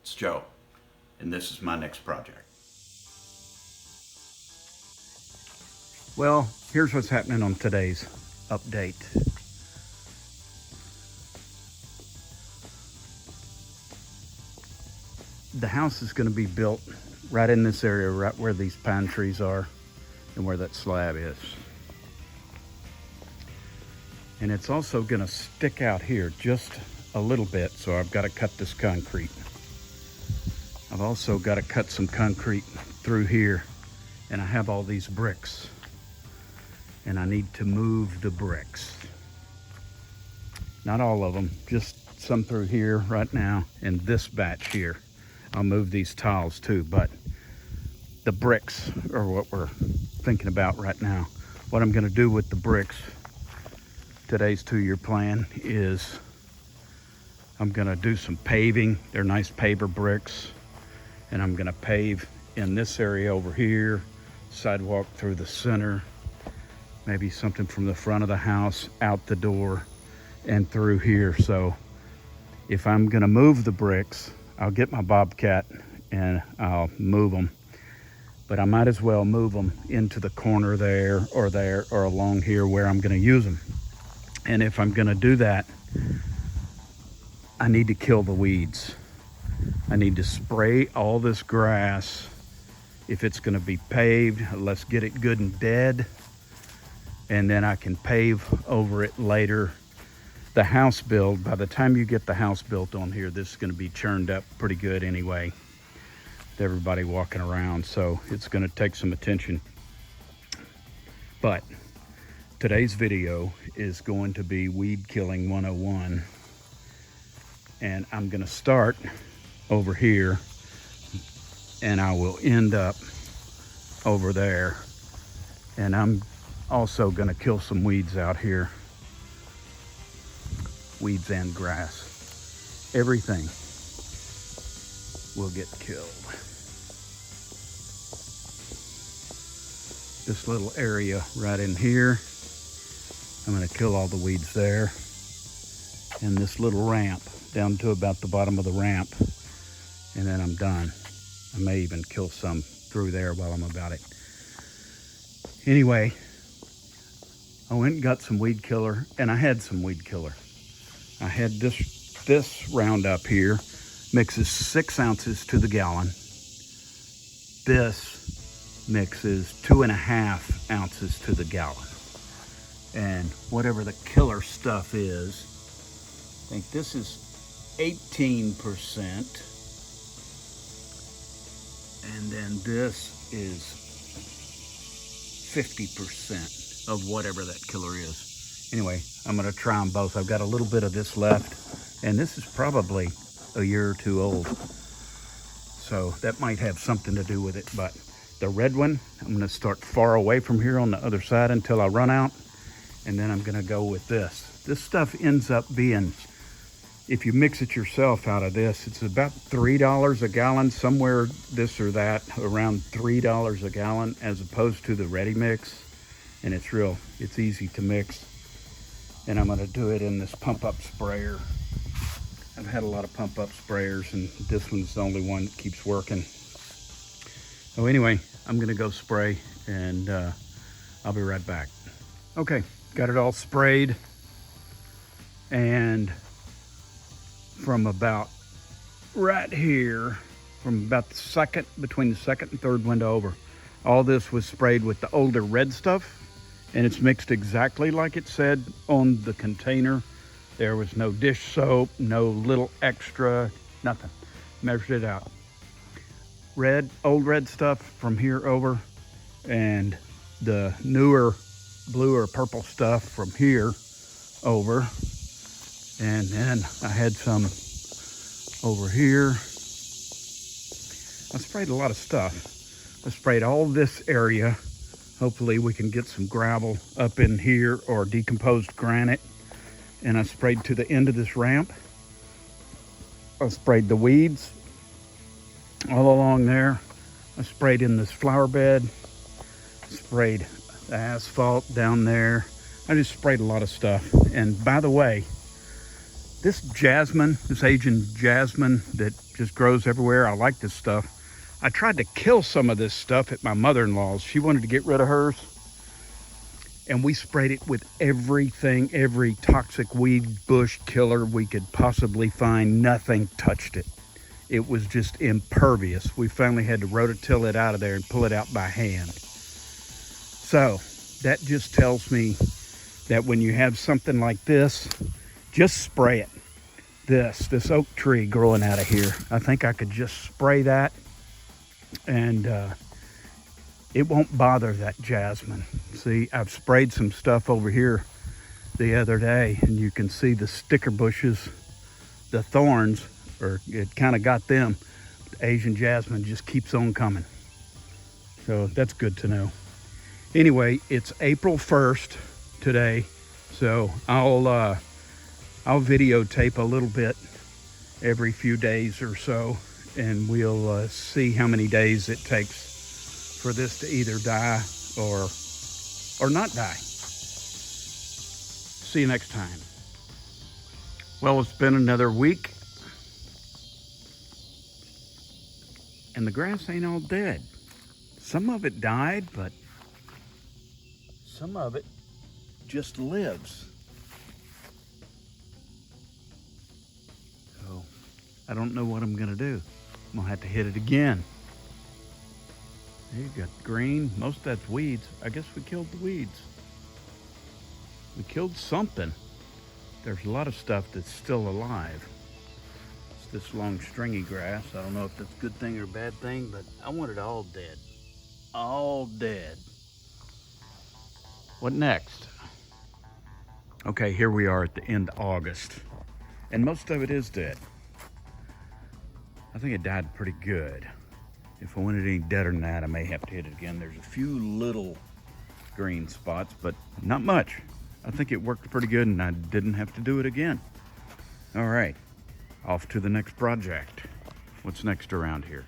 It's Joe, and this is my next project. Well, here's what's happening on today's update. The house is going to be built right in this area, right where these pine trees are and where that slab is. And it's also going to stick out here just a little bit, so I've got to cut this concrete. I've also got to cut some concrete through here, and I have all these bricks, and I need to move the bricks. Not all of them, just some through here right now, and this batch here. I'll move these tiles too, but the bricks are what we're thinking about right now. What I'm gonna do with the bricks, today's 2-year plan, is I'm gonna do some paving. They're nice paver bricks, and I'm gonna pave in this area over here, sidewalk through the center, maybe something from the front of the house out the door and through here. So if I'm gonna move the bricks, I'll get my Bobcat and I'll move them, but I might as well move them into the corner there or along here where I'm gonna use them. And if I'm gonna do that, I need to kill the weeds. I need to spray all this grass. If it's gonna be paved, let's get it good and dead, and then I can pave over it later. The house build, by the time you get the house built on here, this is going to be churned up pretty good anyway, with everybody walking around, so it's going to take some attention. But today's video is going to be weed killing 101, and I'm going to start over here and I will end up over there, and I'm also going to kill some weeds out here. Weeds and grass, everything will get killed. This little area right in here, I'm going to kill all the weeds there, and this little ramp down to about the bottom of the ramp, and then I'm done. I may even kill some through there while I'm about it. Anyway, I went and got some weed killer, and I had some weed killer. I had this Roundup here, mixes 6 ounces to the gallon. This mixes 2.5 ounces to the gallon. And whatever the killer stuff is, I think this is 18%. And then this is 50% of whatever that killer is. Anyway, I'm gonna try them both. I've got a little bit of this left, and this is probably a year or 2 old, so that might have something to do with it. But the red one, I'm gonna start far away from here on the other side until I run out, and then I'm gonna go with this. This stuff ends up being, if you mix it yourself out of this, it's about $3 a gallon, somewhere this or that, around $3 a gallon, as opposed to the ready mix. And it's easy to mix. And I'm gonna do it in this pump up sprayer. I've had a lot of pump up sprayers, and this one's the only one that keeps working. So anyway, I'm gonna go spray, and I'll be right back. Okay, got it all sprayed, and from about right here, from about between the second and third window over, all this was sprayed with the older red stuff, and it's mixed exactly like it said on the container. There was no dish soap, no little extra, nothing. Measured it out. Old red stuff from here over, and the newer blue or purple stuff from here over. And then I had some over here. I sprayed a lot of stuff. I sprayed all this area. Hopefully we can get some gravel up in here or decomposed granite. And I sprayed to the end of this ramp. I sprayed the weeds all along there. I sprayed in this flower bed. Sprayed the asphalt down there. I just sprayed a lot of stuff. And by the way, This jasmine, this Asian jasmine that just grows everywhere, I like this stuff. I tried to kill some of this stuff at my mother-in-law's. She wanted to get rid of hers. And we sprayed it with everything, every toxic weed bush killer we could possibly find. Nothing touched it. It was just impervious. We finally had to rototill it out of there and pull it out by hand. So that just tells me that when you have something like this, just spray it. This oak tree growing out of here, I think I could just spray that and it won't bother that jasmine. See, I've sprayed some stuff over here the other day and you can see the sticker bushes, the thorns, or it kind of got them. The Asian jasmine just keeps on coming. So that's good to know. Anyway, it's April 1st today, so I'll videotape a little bit every few days or so, and we'll see how many days it takes for this to either die or not die. See you next time. Well, it's been another week, and the grass ain't all dead. Some of it died, but some of it just lives. So I don't know what I'm gonna do. I'm gonna have to hit it again. There you got green. Most of that's weeds. I guess we killed the weeds. We killed something. There's a lot of stuff that's still alive. It's this long stringy grass. I don't know if that's a good thing or a bad thing, but I want it all dead. All dead. What next? Okay, here we are at the end of August, and most of it is dead. I think it died pretty good. If I wanted any deader than that, I may have to hit it again. There's a few little green spots, but not much. I think it worked pretty good and I didn't have to do it again. All right, off to the next project. What's next around here?